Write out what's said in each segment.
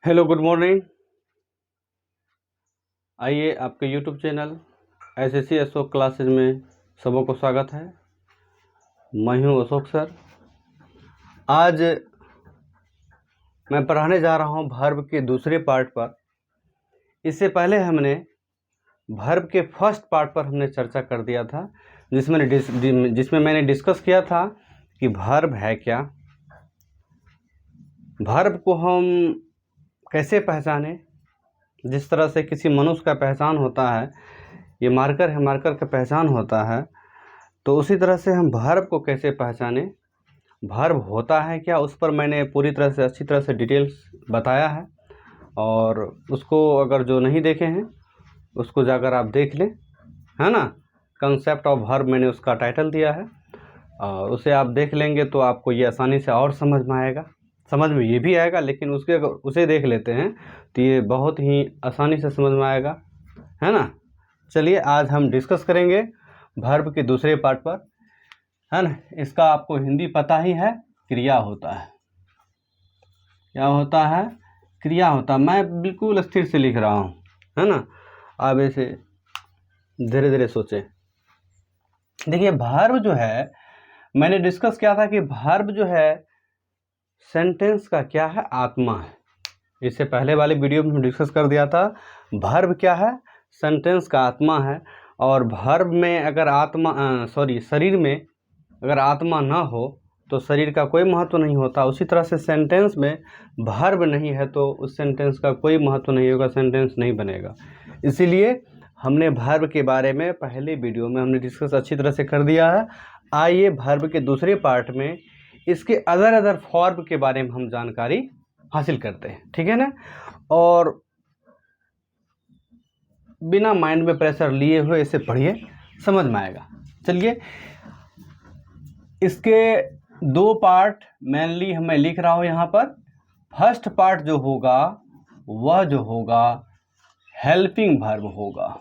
Hello, good morning. आइए आपके YouTube channel SSC Ashok classes में सबको स्वागत है। मैं हूं अशोक सर। आज मैं पढ़ाने जा रहा हूं वर्ब के दूसरे पार्ट पर। इससे पहले हमने वर्ब के फर्स्ट पार्ट पर हमने चर्चा कर दिया था, जिसमें मैंने डिस्कस किया था कि वर्ब है क्या, वर्ब को हम कैसे पहचानें। जिस तरह से किसी मनुष्य का पहचान होता है, ये मार्कर है, मार्कर का पहचान होता है, तो उसी तरह से हम वर्ब को कैसे पहचानें, वर्ब होता है क्या, उस पर मैंने पूरी तरह से अच्छी तरह से डिटेल्स बताया है। और उसको अगर जो नहीं देखे हैं उसको जाकर आप देख लें, है ना। कंसेप्ट ऑफ वर्ब मैंने उसका टाइटल दिया है, और उसे आप देख लेंगे तो आपको ये आसानी से और समझ में आएगा। समझ में ये भी आएगा, लेकिन उसे देख लेते हैं तो ये बहुत ही आसानी से समझ में आएगा, है ना। चलिए आज हम डिस्कस करेंगे वर्ब के दूसरे पार्ट पर, है ना। इसका आपको हिंदी पता ही है, क्रिया होता है। क्या होता है? क्रिया होता है। मैं बिल्कुल स्थिर से लिख रहा हूँ, है ना। आप इसे धीरे धीरे सोचें। देखिए, वर्ब जो है, मैंने डिस्कस किया था कि वर्ब जो है सेंटेंस का क्या है, आत्मा है। इससे पहले वाले वीडियो में डिस्कस कर दिया था वर्ब क्या है, सेंटेंस का आत्मा है। और वर्ब में अगर शरीर में अगर आत्मा ना हो तो शरीर का कोई महत्व नहीं होता। उसी तरह से सेंटेंस में वर्ब नहीं है तो उस सेंटेंस का कोई महत्व नहीं होगा, सेंटेंस नहीं बनेगा। इसीलिए हमने वर्ब के बारे में पहले वीडियो में हमने डिस्कस अच्छी तरह से कर दिया है। आइए वर्ब के दूसरे पार्ट में इसके अदर फॉर्म के बारे में हम जानकारी हासिल करते हैं, ठीक है ना। और बिना माइंड में प्रेशर लिए हुए इसे पढ़िए, समझ में आएगा। चलिए, इसके दो पार्ट मेनली मैं लिख रहा हूं यहाँ पर। फर्स्ट पार्ट जो होगा वह जो होगा हेल्पिंग वर्ब होगा।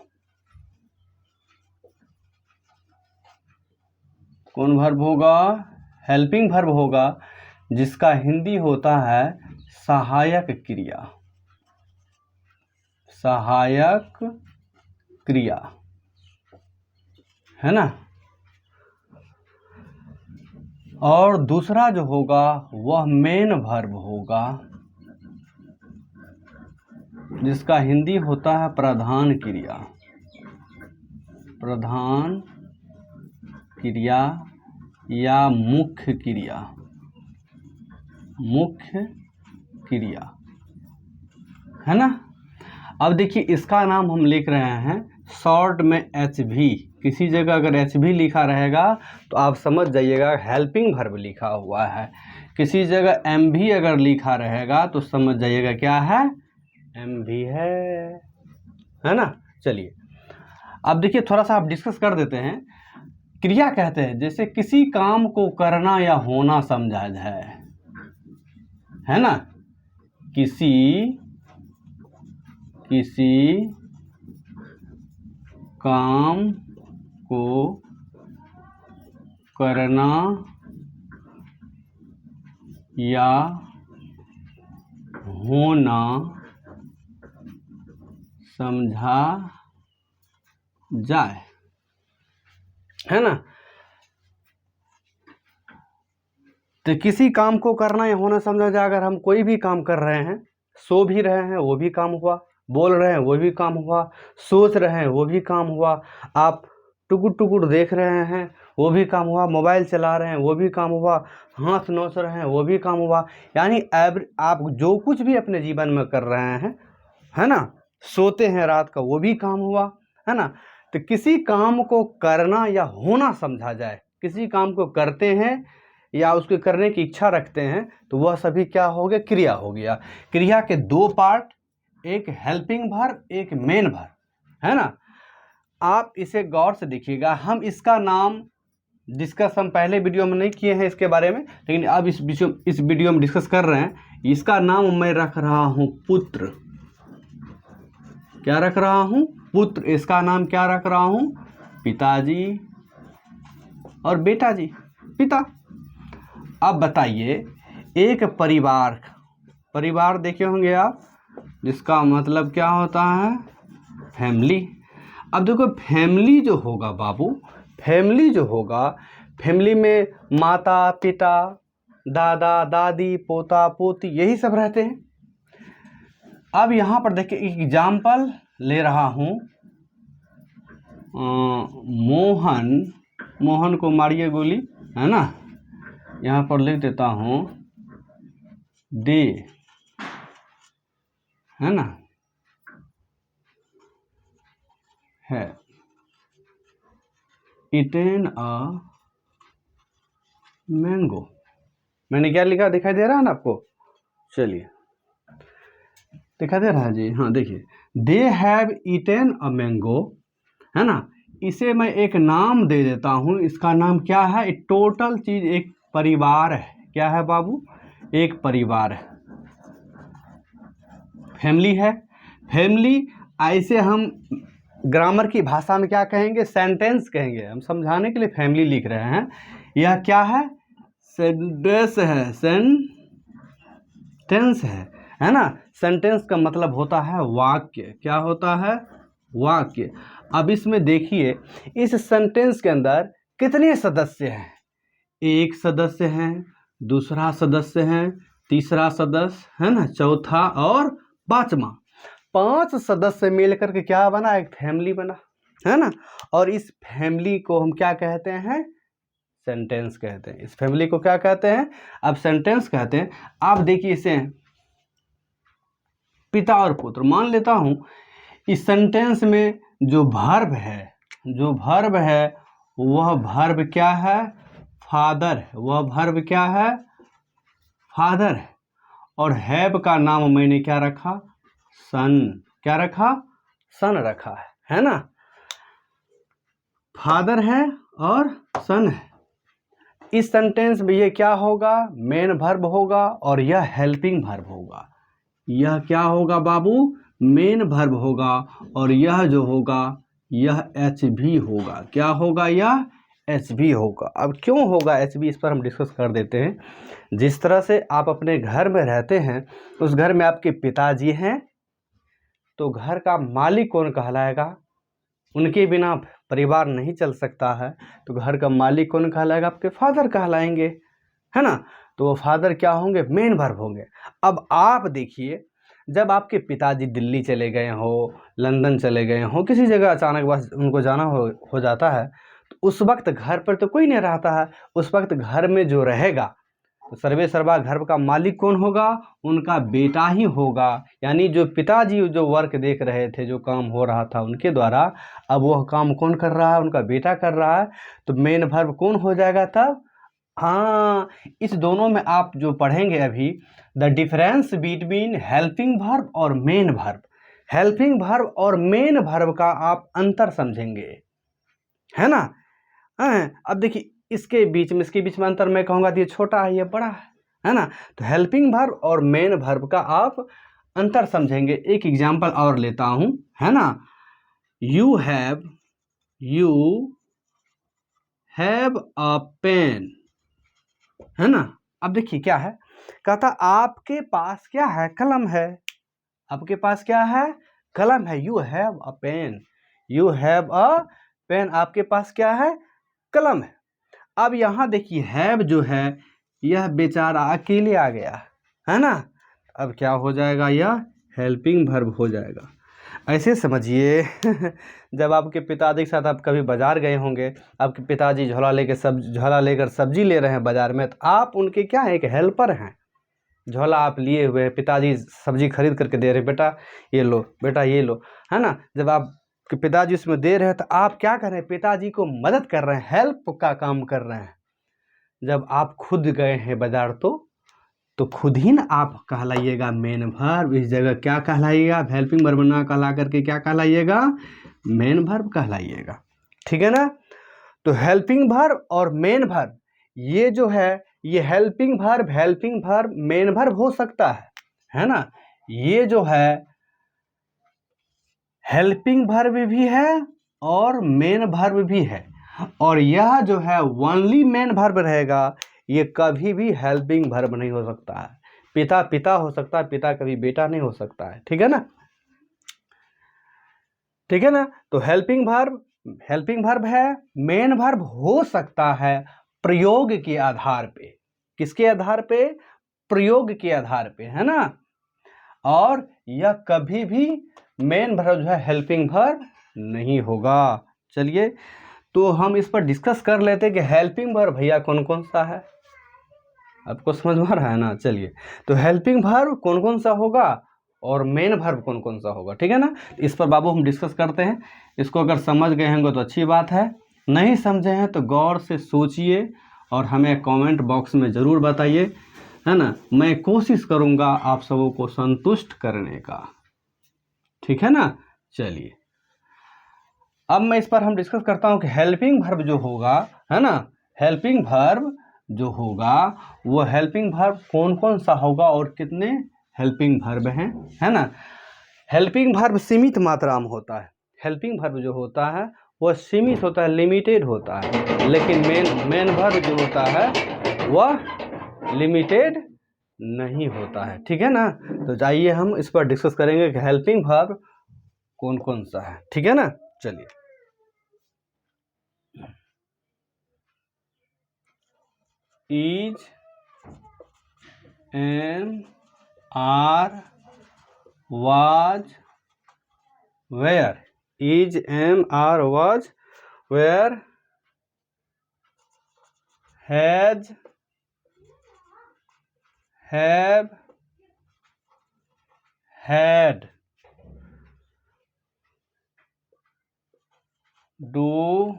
कौन वर्ब होगा? हेल्पिंग वर्ब होगा, जिसका हिंदी होता है सहायक क्रिया। सहायक क्रिया, है ना। और दूसरा जो होगा वह मेन वर्ब होगा, जिसका हिंदी होता है प्रधान क्रिया। प्रधान क्रिया या मुख्य क्रिया। मुख्य क्रिया, है ना। अब देखिए, इसका नाम हम लिख रहे हैं शॉर्ट में HV। किसी जगह अगर HV लिखा रहेगा तो आप समझ जाइएगा हेल्पिंग वर्ब लिखा हुआ है। किसी जगह MV अगर लिखा रहेगा तो समझ जाइएगा क्या है, MV है ना। चलिए, अब देखिए थोड़ा सा आप डिस्कस कर देते हैं। क्रिया कहते हैं जैसे किसी काम को करना या होना समझा जाए, है ना। किसी काम को करना या होना समझा जाए, है ना। तो किसी काम को करना या होना समझा जाए, अगर हम कोई भी काम कर रहे हैं, सो भी रहे हैं वो भी काम हुआ, बोल रहे हैं वो भी काम हुआ, सोच रहे हैं वो भी काम हुआ, आप टुकुर टुकुर देख रहे हैं वो भी काम हुआ, मोबाइल चला रहे हैं वो भी काम हुआ, हाथ नोच रहे हैं वो भी काम हुआ। यानी आप जो कुछ भी अपने जीवन में कर रहे हैं, है ना, सोते हैं रात का वो भी काम हुआ, है ना। तो किसी काम को करना या होना समझा जाए, किसी काम को करते हैं या उसके करने की इच्छा रखते हैं तो वह सभी क्या हो गया, क्रिया हो गया। क्रिया के दो पार्ट, एक हेल्पिंग वर्ब, एक मेन वर्ब, है ना। आप इसे गौर से देखिएगा। हम इसका नाम डिस्कस हम पहले वीडियो में नहीं किए हैं इसके बारे में, लेकिन अब इस वीडियो में डिस्कस कर रहे हैं। इसका नाम मैं रख रहा हूं पुत्र। क्या रख रहा हूं? पुत्र। इसका नाम क्या रख रहा हूं? पिताजी और बेटा जी, पिता। अब बताइए, एक परिवार देखे होंगे आप, जिसका मतलब क्या होता है फैमिली। अब देखो फैमिली जो होगा बाबू, फैमिली जो होगा, फैमिली में माता पिता दादा दादी पोता पोती यही सब रहते हैं। अब यहाँ पर देखिए एग्जाम्पल ले रहा हूँ, मोहन को मारिए गोली, है ना। यहाँ पर लिख देता हूँ दे, है ना, है इटेन अ मैंगो। मैंने क्या लिखा दिखाई दे रहा है ना आपको? चलिए दिखाई दे रहा है जी, हाँ देखिए, they have eaten a mango, है ना। इसे मैं एक नाम दे देता हूँ, इसका नाम क्या है? टोटल चीज एक परिवार है। क्या है बाबू? एक परिवार है, फैमिली है। फैमिली ऐसे हम ग्रामर की भाषा में क्या कहेंगे? सेंटेंस कहेंगे। हम समझाने के लिए फैमिली लिख रहे हैं। यह क्या है? सेंटेंस है, सेंटेंस है ना। सेंटेंस का मतलब होता है वाक्य। क्या होता है? वाक्य। अब इसमें देखिए, इस सेंटेंस के अंदर कितने सदस्य हैं? एक सदस्य है, दूसरा सदस्य है, तीसरा सदस्य है ना, चौथा और पांचवा। 5 सदस्य मिलकर के क्या बना? एक फैमिली बना, है ना। और इस फैमिली को हम क्या कहते हैं? सेंटेंस कहते हैं। इस फैमिली को क्या कहते हैं? अब सेंटेंस कहते हैं। आप देखिए इसे पिता और पुत्र मान लेता हूं। इस सेंटेंस में जो वर्ब है, वह वर्ब क्या है? फादर है। वह वर्ब क्या है? फादर है। और हैव का नाम मैंने क्या रखा? सन। क्या रखा? सन रखा है ना। फादर है और सन है। इस सेंटेंस में ये क्या होगा? मेन वर्ब होगा और यह हेल्पिंग वर्ब होगा। यह क्या होगा बाबू? मेन वर्ब होगा और यह जो होगा यह एच भी होगा। क्या होगा? यह एच भी होगा। अब क्यों होगा एच भी, इस पर हम डिस्कस कर देते हैं। जिस तरह से आप अपने घर में रहते हैं, उस घर में आपके पिताजी हैं, तो घर का मालिक कौन कहलाएगा? उनके बिना परिवार नहीं चल सकता है, तो घर का मालिक कौन कहलाएगा? आपके फादर कहलाएंगे, है ना। तो वो फादर क्या होंगे? मेन वर्ब होंगे। अब आप देखिए, जब आपके पिताजी दिल्ली चले गए हो, लंदन चले गए हो, किसी जगह अचानक बस उनको जाना हो जाता है, तो उस वक्त घर पर तो कोई नहीं रहता है। उस वक्त घर में जो रहेगा, तो सर्वे सर्वा घर का मालिक कौन होगा? उनका बेटा ही होगा। यानी जो पिताजी जो वर्क देख रहे थे, जो काम हो रहा था उनके द्वारा, अब वह काम कौन कर रहा है? उनका बेटा कर रहा है। तो मेन वर्ब कौन हो जाएगा तब? हाँ, इस दोनों में आप जो पढ़ेंगे अभी, the difference between helping verb और मेन वर्ब। हेल्पिंग वर्ब और मेन वर्ब का आप अंतर समझेंगे, है ना। अब देखिए इसके बीच में अंतर मैं कहूँगा ये छोटा है, ये बड़ा है ना। तो हेल्पिंग वर्ब और मेन वर्ब का आप अंतर समझेंगे। एक एग्जांपल और लेता हूँ, है ना। यू हैव अ पेन, है ना। अब देखिए क्या है, कहता आपके पास क्या है? कलम है। आपके पास क्या है? कलम है। You have a pen, you have a pen. आपके पास क्या है? कलम है। अब यहाँ देखिए हैव जो है, यह बेचारा अकेले आ गया, है ना। अब क्या हो जाएगा? यह हेल्पिंग वर्ब हो जाएगा। ऐसे समझिए जब आपके पिताजी के साथ आप कभी बाजार गए होंगे, आपके पिताजी झोला लेकर सब्जी ले रहे हैं बाजार में, तो आप उनके क्या है? एक हेल्पर हैं। झोला आप लिए हुए हैं, पिताजी सब्जी खरीद करके दे रहे हैं, बेटा ये लो, बेटा ये लो, है ना। जब आपके पिताजी उसमें दे रहे हैं, तो आप क्या कर रहे हैं? पिताजी को मदद कर रहे हैं, हेल्प का काम कर रहे हैं। जब आप खुद गए हैं बाजार, तो खुद ही ना आप कहलाइएगा मेन वर्ब। इस जगह क्या कहलाइएगा? हेल्पिंग वर्ब ना कहला करके क्या कहलाइएगा? Main verb कहलाइएगा। ठीक है ना। तो हेल्पिंग वर्ब और मेन वर्ब, ये जो है, ये हेल्पिंग वर्ब मेन वर्ब हो सकता है ना। ये जो है हेल्पिंग वर्ब भी है और मेन वर्ब भी है। और यह जो है ओनली मेन वर्ब रहेगा, ये कभी भी हेल्पिंग वर्ब नहीं हो सकता है। पिता पिता हो सकता है, पिता कभी बेटा नहीं हो सकता है। ठीक है ना, ठीक है ना। तो हेल्पिंग वर्ब है, मेन वर्ब हो सकता है प्रयोग के आधार पे। किसके आधार पे? प्रयोग के आधार पे, है ना। और यह कभी भी मेन वर्ब जो है हेल्पिंग वर्ब नहीं होगा। चलिए, तो हम इस पर डिस्कस कर लेते हैं कि हेल्पिंग वर्ब भैया कौन कौन सा है। आपको समझ में आ रहा है ना। चलिए, तो हेल्पिंग वर्ब कौन कौन सा होगा और मेन वर्ब कौन कौन सा होगा, ठीक है ना। इस पर बाबू हम डिस्कस करते हैं। इसको अगर समझ गए होंगे तो अच्छी बात है, नहीं समझे हैं तो गौर से सोचिए और हमें कमेंट बॉक्स में ज़रूर बताइए, है ना। मैं कोशिश करूँगा आप सबों को संतुष्ट करने का, ठीक है ना। चलिए, अब मैं इस पर हम डिस्कस करता हूँ कि हेल्पिंग वर्ब जो होगा, है ना, हेल्पिंग वर्ब जो होगा वो हेल्पिंग वर्ब कौन कौन सा होगा और कितने हेल्पिंग वर्ब हैं, है ना। हेल्पिंग वर्ब सीमित मात्रा में होता है। हेल्पिंग वर्ब जो होता है वह सीमित होता है, लिमिटेड होता है। लेकिन मेन वर्ब जो होता है वह लिमिटेड नहीं होता है, ठीक है ना। तो जाइए हम इस पर डिस्कस करेंगे कि हेल्पिंग वर्ब कौन कौन सा है, ठीक है ना। चलिए, is, am, are, was, were. Is, am, are, was, were, has, have, had, do,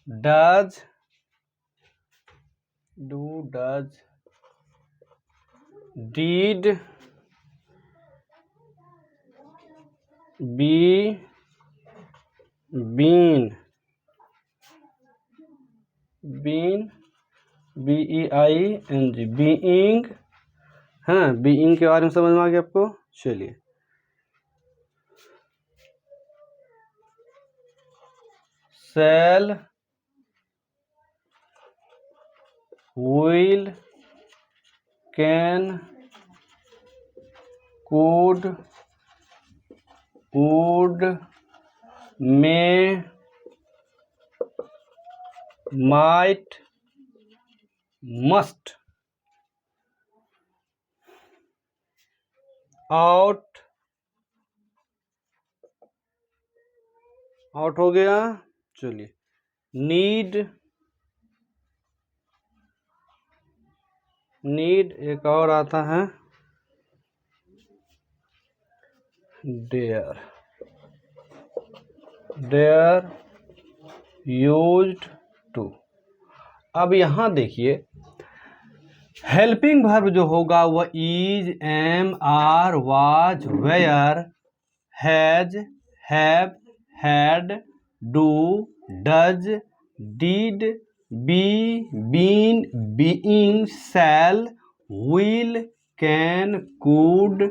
does, did, be, been, B-E-I-N-G, being, है ना। बीइंग के बारे में समझ में आ गया आपको। चलिए, shall, will, can, could, would, may, might, must, ought हो गया। चलिए, नीड एक और आता है, डेयर यूज्ड टू। अब यहाँ देखिए, हेल्पिंग वर्ब जो होगा वह is, am, are, was, were, has, have, had, do, does, did, be, been, being, shall, will, can, could,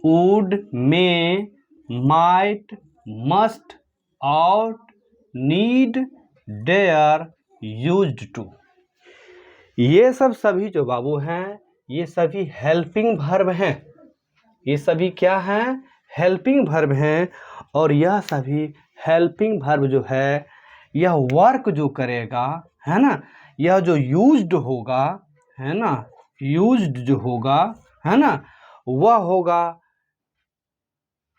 would, may, might, must, ought, need, dare, used to. ये सब सभी जो बाबू हैं ये सभी हेल्पिंग वर्ब हैं। ये सभी क्या हैं? हेल्पिंग वर्ब हैं। और यह सभी हेल्पिंग वर्ब जो है यह वर्क जो करेगा, है ना, यह जो यूज्ड होगा, है ना, यूज्ड जो होगा, है ना, वह होगा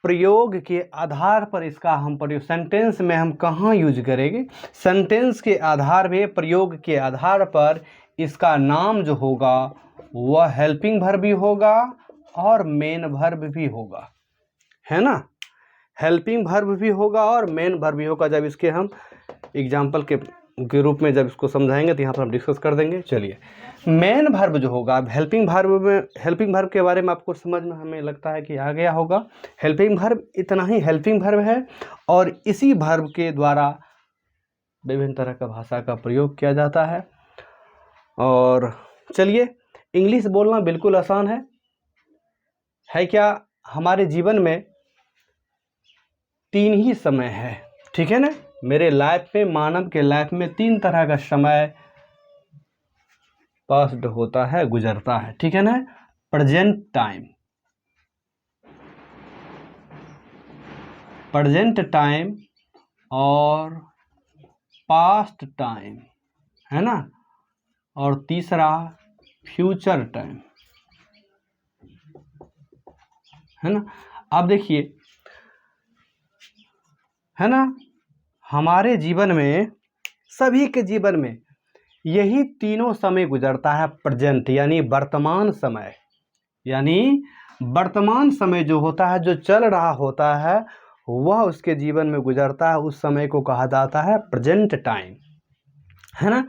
प्रयोग के आधार पर। इसका हम प्रयोग सेंटेंस में हम कहाँ यूज करेंगे? सेंटेंस के आधार पे, प्रयोग के आधार पर इसका नाम जो होगा वह हेल्पिंग वर्ब भी होगा और मेन वर्ब भी होगा, है ना। हेल्पिंग वर्ब भी होगा और मेन वर्ब भी होगा। जब इसके हम एग्जाम्पल के रूप में जब इसको समझाएंगे तो यहाँ पर हम डिस्कस कर देंगे। चलिए, मेन वर्ब जो होगा, हेल्पिंग वर्ब के बारे में आपको समझ में हमें लगता है कि आ गया होगा। हेल्पिंग वर्ब इतना ही हेल्पिंग वर्ब है और इसी वर्ब के द्वारा विभिन्न तरह का भाषा का प्रयोग किया जाता है। और चलिए, इंग्लिश बोलना बिल्कुल आसान है क्या? हमारे जीवन में 3 ही समय है, ठीक है ना। मेरे लाइफ में, मानव के लाइफ में 3 तरह का समय पास्ट होता है, गुजरता है, ठीक है ना। प्रेजेंट टाइम, प्रेजेंट टाइम और पास्ट टाइम, है ना। और तीसरा फ्यूचर टाइम, है ना। अब देखिए, है ना, हमारे जीवन में, सभी के जीवन में यही तीनों समय गुजरता है। प्रेजेंट यानी वर्तमान समय, यानी वर्तमान समय जो होता है, जो चल रहा होता है, वह उसके जीवन में गुजरता है। उस समय को कहा जाता है प्रेजेंट टाइम, है ना।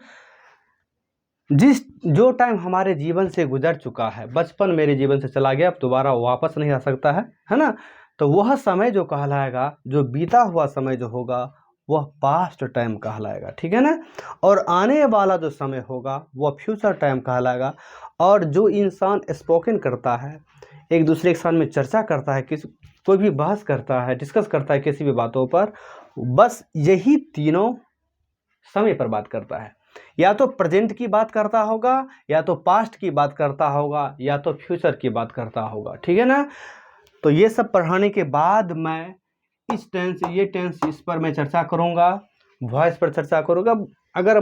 जो टाइम हमारे जीवन से गुजर चुका है, बचपन मेरे जीवन से चला गया, अब दोबारा वापस नहीं आ सकता है ना। तो वह समय जो कहलाएगा, जो बीता हुआ समय जो होगा, वह पास्ट टाइम कहलाएगा, ठीक है ना। और आने वाला जो समय होगा वह फ्यूचर टाइम कहलाएगा। और जो इंसान स्पोकन करता है, एक दूसरे के सामने चर्चा करता है, कोई भी बहस करता है, डिस्कस करता है किसी भी बातों पर, बस यही तीनों समय पर बात करता है। या तो प्रेजेंट की बात करता होगा, या तो पास्ट की बात करता होगा, या तो फ्यूचर की बात करता होगा, ठीक है ना। तो ये सब पढ़ाने के बाद मैं इस टेंस, ये टेंस, इस पर मैं चर्चा करूँगा, वॉइस पर चर्चा करूँगा। अगर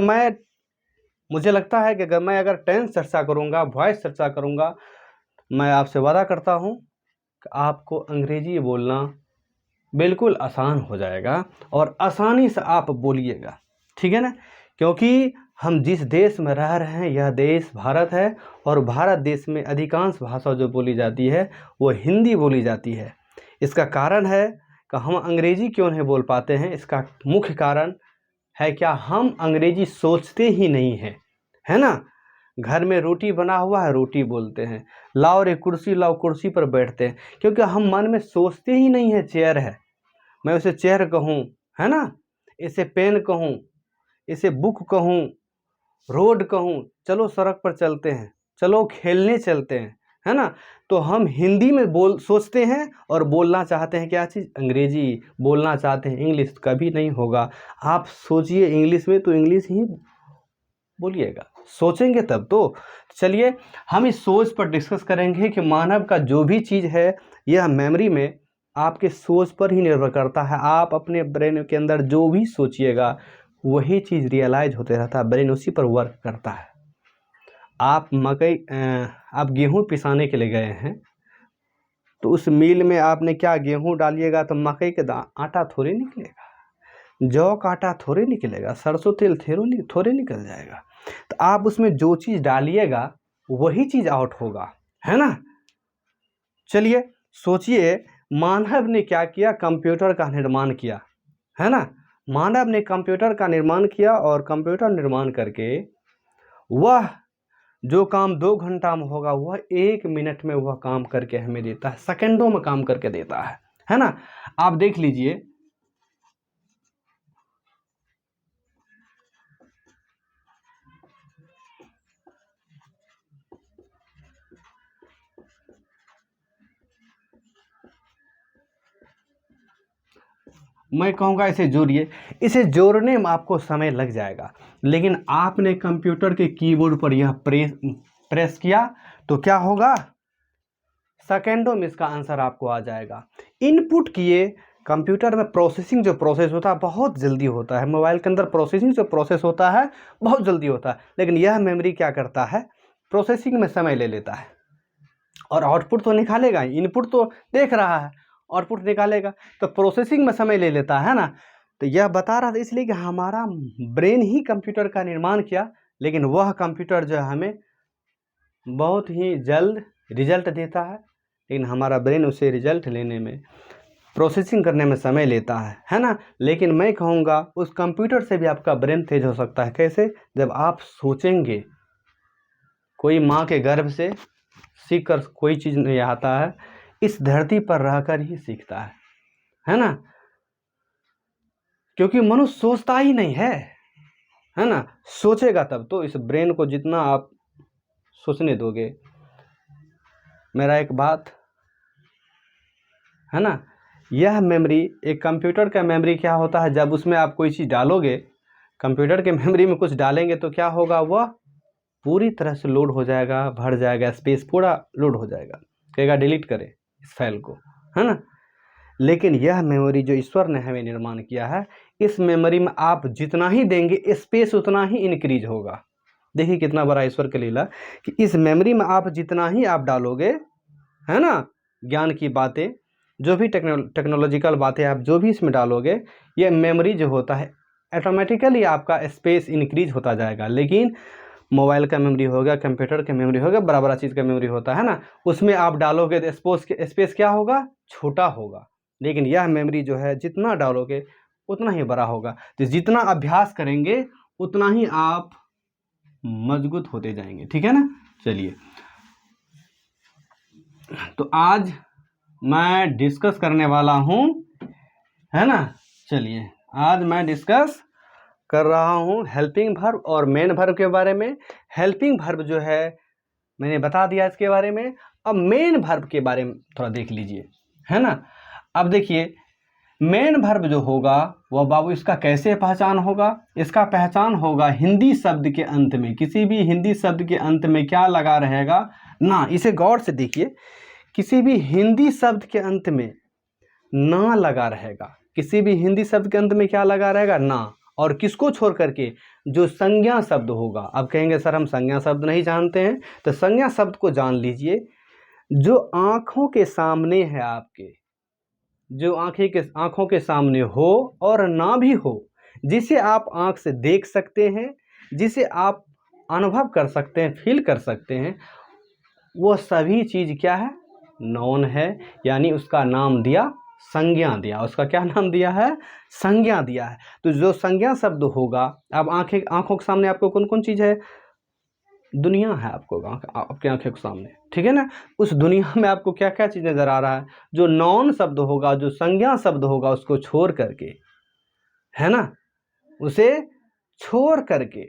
मुझे लगता है कि अगर टेंस चर्चा करूँगा, वॉइस चर्चा करूँगा, मैं आपसे वादा करता हूँ कि आपको अंग्रेजी बोलना बिल्कुल आसान हो जाएगा और आसानी से आप बोलिएगा, ठीक है ना। क्योंकि हम जिस देश में रह रहे हैं, यह देश भारत है, और भारत देश में अधिकांश भाषा जो बोली जाती है वो हिंदी बोली जाती है। इसका कारण है कि हम अंग्रेजी क्यों नहीं बोल पाते हैं। इसका मुख्य कारण है क्या, हम अंग्रेजी सोचते ही नहीं हैं, है ना। घर में रोटी बना हुआ है, रोटी बोलते हैं, लाओ रे कुर्सी, लाओ कुर्सी पर बैठते हैं, क्योंकि हम मन में सोचते ही नहीं है चेयर है, मैं उसे चेयर कहूँ, है ना, इसे पेन कहूँ, इसे बुक कहूँ, रोड कहूँ, चलो सड़क पर चलते हैं, चलो खेलने चलते हैं, है ना। तो हम हिंदी में सोचते हैं और बोलना चाहते हैं क्या चीज़, अंग्रेजी बोलना चाहते हैं, इंग्लिश कभी नहीं होगा। आप सोचिए इंग्लिश में, तो इंग्लिश ही बोलिएगा, सोचेंगे तब तो। चलिए हम इस सोच पर डिस्कस करेंगे कि मानव का जो भी चीज़ है, यह मेमोरी में आपके सोच पर ही निर्भर करता है। आप अपने ब्रेन के अंदर जो भी सोचिएगा वही चीज़ रियलाइज होते रहता है, ब्रेन उसी पर वर्क करता है। आप आप गेहूँ पिसाने के लिए गए हैं, तो उस मिल में आपने क्या, गेहूँ डालिएगा तो मकई के आटा थोड़े निकलेगा, जौ का आटा थोड़े निकलेगा, सरसों तेल थोड़े निकल जाएगा। तो आप उसमें जो चीज़ डालिएगा वही चीज़ आउट होगा, है ना। चलिए सोचिए, मानव ने क्या किया, कंप्यूटर का निर्माण किया, है ना। मानव ने कंप्यूटर का निर्माण किया, और कंप्यूटर निर्माण करके वह जो काम 2 घंटा में होगा वह 1 मिनट में वह काम करके हमें देता है, सेकंडों में काम करके देता है ना। आप देख लीजिए, मैं कहूँगा इसे जोड़िए, इसे जोड़ने में आपको समय लग जाएगा, लेकिन आपने कंप्यूटर के कीबोर्ड पर यह प्रेस किया तो क्या होगा, सेकेंडों में इसका आंसर आपको आ जाएगा। इनपुट किए, कंप्यूटर में प्रोसेसिंग जो प्रोसेस होता है बहुत जल्दी होता है, मोबाइल के अंदर प्रोसेसिंग जो प्रोसेस होता है बहुत जल्दी होता है, लेकिन यह मेमोरी क्या करता है, प्रोसेसिंग में समय ले लेता है। और आउटपुट तो निकालेगा, इनपुट तो देख रहा है, आउटपुट निकालेगा, तो प्रोसेसिंग में समय ले लेता है ना। तो यह बता रहा था इसलिए कि हमारा ब्रेन ही कंप्यूटर का निर्माण किया, लेकिन वह कंप्यूटर जो है हमें बहुत ही जल्द रिजल्ट देता है, लेकिन हमारा ब्रेन उसे रिजल्ट लेने में, प्रोसेसिंग करने में समय लेता है ना। लेकिन मैं कहूँगा उस कंप्यूटर से भी आपका ब्रेन तेज हो सकता है। कैसे, जब आप सोचेंगे। कोई माँ के गर्भ से सीख कर कोई चीज़ नहीं आता है, इस धरती पर रहकर ही सीखता है ना। क्योंकि मनुष्य सोचता ही नहीं है ना। सोचेगा तब तो, इस ब्रेन को जितना आप सोचने दोगे। मेरा एक बात है ना, यह मेमोरी, एक कंप्यूटर का मेमोरी क्या होता है, जब उसमें आप कोई चीज़ डालोगे, कंप्यूटर के मेमोरी में कुछ डालेंगे तो क्या होगा, वह पूरी तरह से लोड हो जाएगा, भर जाएगा, स्पेस पूरा लोड हो जाएगा, कहेगा डिलीट करें इस फाइल को, है ना। लेकिन यह मेमोरी जो ईश्वर ने हमें निर्माण किया है, इस मेमोरी में आप जितना ही देंगे स्पेस उतना ही इंक्रीज होगा। देखिए कितना बड़ा ईश्वर का लीला कि इस मेमोरी में आप जितना ही आप डालोगे, है ना, ज्ञान की बातें, जो भी टेक्नोलॉजिकल बातें आप जो भी इसमें डालोगे, ये मेमोरी जो होता है ऑटोमेटिकली आपका स्पेस इंक्रीज होता जाएगा। लेकिन मोबाइल का मेमोरी हो गया, कंप्यूटर का मेमोरी हो गया, बड़ा बड़ा चीज़ का मेमोरी होता है ना, उसमें आप डालोगे तो स्पेस क्या होगा, छोटा होगा। लेकिन यह मेमोरी जो है जितना डालोगे उतना ही बड़ा होगा। तो जितना अभ्यास करेंगे उतना ही आप मजबूत होते जाएंगे, ठीक है ना। चलिए, तो आज मैं डिस्कस करने वाला हूँ, है ना। चलिए, आज मैं डिस्कस कर रहा हूँ हेल्पिंग वर्ब और मेन वर्ब के बारे में। हेल्पिंग वर्ब जो है मैंने बता दिया इसके बारे में। अब मेन वर्ब के बारे में थोड़ा देख लीजिए, है ना। अब देखिए मेन वर्ब जो होगा वह बाबू इसका कैसे पहचान होगा। इसका पहचान होगा हिंदी शब्द के अंत में, किसी भी हिंदी शब्द के अंत में क्या लगा रहेगा, ना। इसे गौर से देखिए, किसी भी हिंदी शब्द के अंत में ना लगा रहेगा। किसी भी हिंदी शब्द के अंत में क्या लगा रहेगा, ना। और किसको छोड़ करके, जो संज्ञा शब्द होगा। अब कहेंगे सर हम संज्ञा शब्द नहीं जानते हैं, तो संज्ञा शब्द को जान लीजिए। जो आँखों के सामने है आपके, जो आँखों के सामने हो और ना भी हो, जिसे आप आँख से देख सकते हैं, जिसे आप अनुभव कर सकते हैं, फील कर सकते हैं, वो सभी चीज़ क्या है, नॉन है। यानी उसका नाम दिया, संज्ञा दिया। उसका क्या नाम दिया है, संज्ञा दिया है। तो जो संज्ञा शब्द होगा, अब आँखों के सामने आपको कौन कौन चीज़ है, दुनिया है आपको आपके आंखें के सामने, ठीक है ना। उस दुनिया में आपको क्या क्या चीज़ नज़र आ रहा है। जो नॉन शब्द होगा, जो संज्ञा शब्द होगा, उसको छोड़ करके, है ना, उसे छोड़ करके।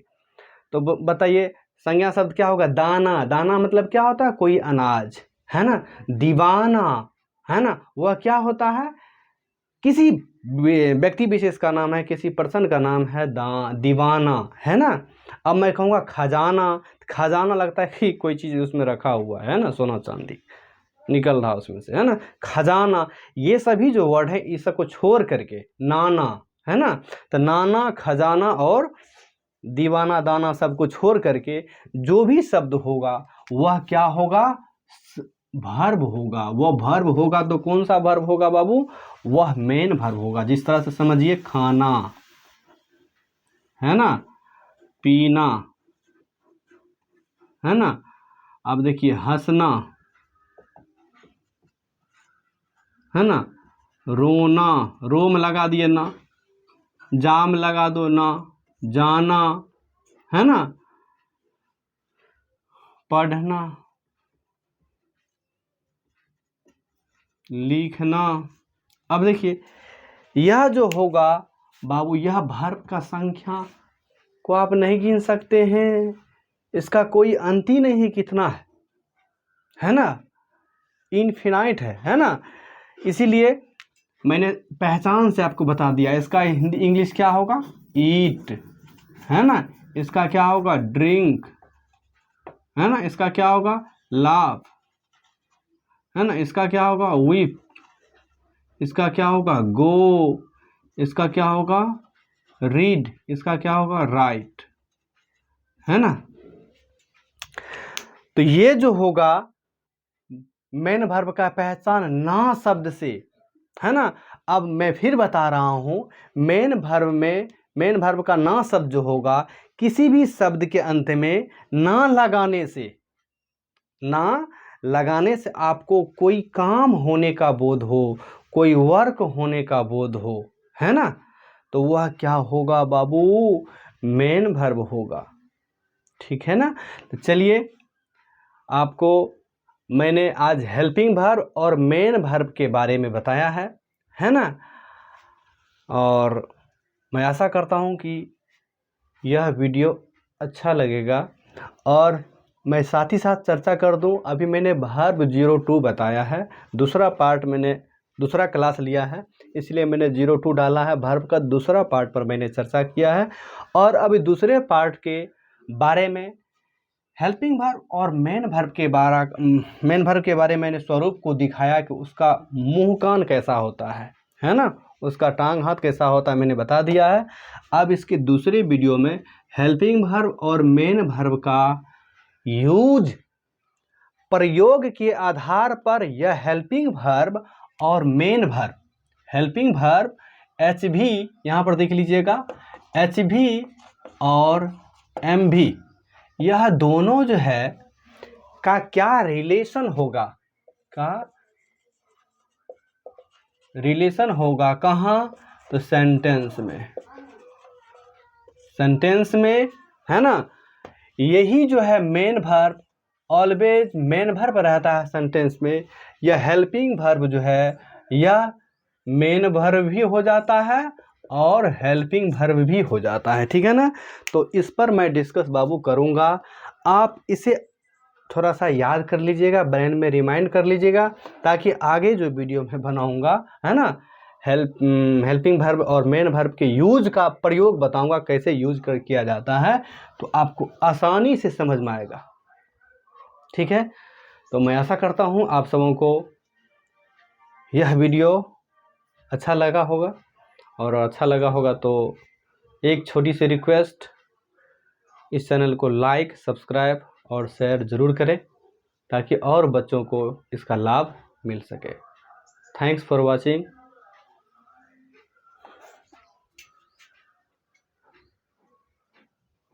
तो बताइए संज्ञा शब्द क्या होगा, दाना। दाना मतलब क्या होता है, कोई अनाज, है ना। दीवाना, है ना, वह क्या होता है, किसी व्यक्ति विशेष का नाम है, किसी पर्सन का नाम है, दीवाना, है ना। अब मैं कहूँगा खजाना, खजाना लगता है कि कोई चीज़ उसमें रखा हुआ है ना, सोना चांदी निकल रहा उसमें से, है ना। खजाना, ये सभी जो वर्ड है इस सबको छोड़ करके नाना, है ना। तो नाना, खजाना और दीवाना, दाना सबको छोड़ करके जो भी शब्द होगा वह क्या होगा, वर्ब होगा। वह वर्ब होगा तो कौन सा वर्ब होगा बाबू, वह मेन वर्ब होगा। जिस तरह से समझिए, खाना, है ना, पीना, है ना। अब देखिए हंसना, है ना, रोना, रोम लगा दिए ना, जाम लगा दो ना, जाना, है ना, पढ़ना, लिखना। अब देखिए यह जो होगा बाबू, यह वर्ब का संख्या को आप नहीं गिन सकते हैं, इसका कोई अंत ही नहीं कितना है ना, इनफिनाइट है ना। इसीलिए मैंने पहचान से आपको बता दिया। इसका हिंदी इंग्लिश क्या होगा, ईट, है ना। इसका क्या होगा, ड्रिंक, है ना। इसका क्या होगा, लाफ, है ना। इसका क्या होगा, वीप। इसका क्या होगा, गो। इसका क्या होगा, रीड। इसका क्या होगा, राइट, है ना। तो ये जो होगा मेन वर्ब का पहचान ना शब्द से, है ना। अब मैं फिर बता रहा हूं, मेन वर्ब में मेन वर्ब का ना शब्द जो होगा, किसी भी शब्द के अंत में ना लगाने से, ना लगाने से आपको कोई काम होने का बोध हो, कोई वर्क होने का बोध हो, है ना, तो वह क्या होगा बाबू, मेन वर्ब होगा, ठीक है ना। तो चलिए, आपको मैंने आज हेल्पिंग वर्ब और मेन वर्ब के बारे में बताया है ना। और मैं आशा करता हूँ कि यह वीडियो अच्छा लगेगा। और मैं साथ ही साथ चर्चा कर दूं, अभी मैंने वर्ब 02 बताया है, दूसरा पार्ट मैंने दूसरा क्लास लिया है, इसलिए मैंने 02 डाला है। वर्ब का दूसरा पार्ट पर मैंने चर्चा किया है। और अभी दूसरे पार्ट के बारे में हेल्पिंग वर्ब और मेन वर्ब के बारे में मैंने स्वरूप को दिखाया कि उसका मुंह कान कैसा होता है ना, उसका टांग हाथ कैसा होता है मैंने बता दिया है। अब इसके दूसरे वीडियो में हेल्पिंग वर्ब और मेन वर्ब का यूज, प्रयोग के आधार पर यह हेल्पिंग वर्ब और main verb, helping verb H भी, यहाँ पर देख लीजिएगा एच भी और एम भी, यह दोनों जो है का क्या रिलेशन होगा, का रिलेशन होगा कहाँ, तो सेंटेंस में, सेंटेंस में है ना। यही जो है main verb, always main verb रहता है सेंटेंस में, यह हेल्पिंग वर्ब जो है यह मेन वर्ब भी हो जाता है और हेल्पिंग वर्ब भी हो जाता है, ठीक है ना। तो इस पर मैं डिस्कस बाबू करूँगा, आप इसे थोड़ा सा याद कर लीजिएगा, ब्रेन में रिमाइंड कर लीजिएगा, ताकि आगे जो वीडियो मैं बनाऊँगा है ना, हेल्पिंग वर्ब और मेन वर्ब के यूज का प्रयोग बताऊँगा कैसे यूज किया जाता है, तो आपको आसानी से समझ में आएगा, ठीक है। तो मैं आशा करता हूँ आप सबों को यह वीडियो अच्छा लगा होगा, और अच्छा लगा होगा तो एक छोटी सी रिक्वेस्ट, इस चैनल को लाइक, सब्सक्राइब और शेयर ज़रूर करें, ताकि और बच्चों को इसका लाभ मिल सके। Thanks for watching.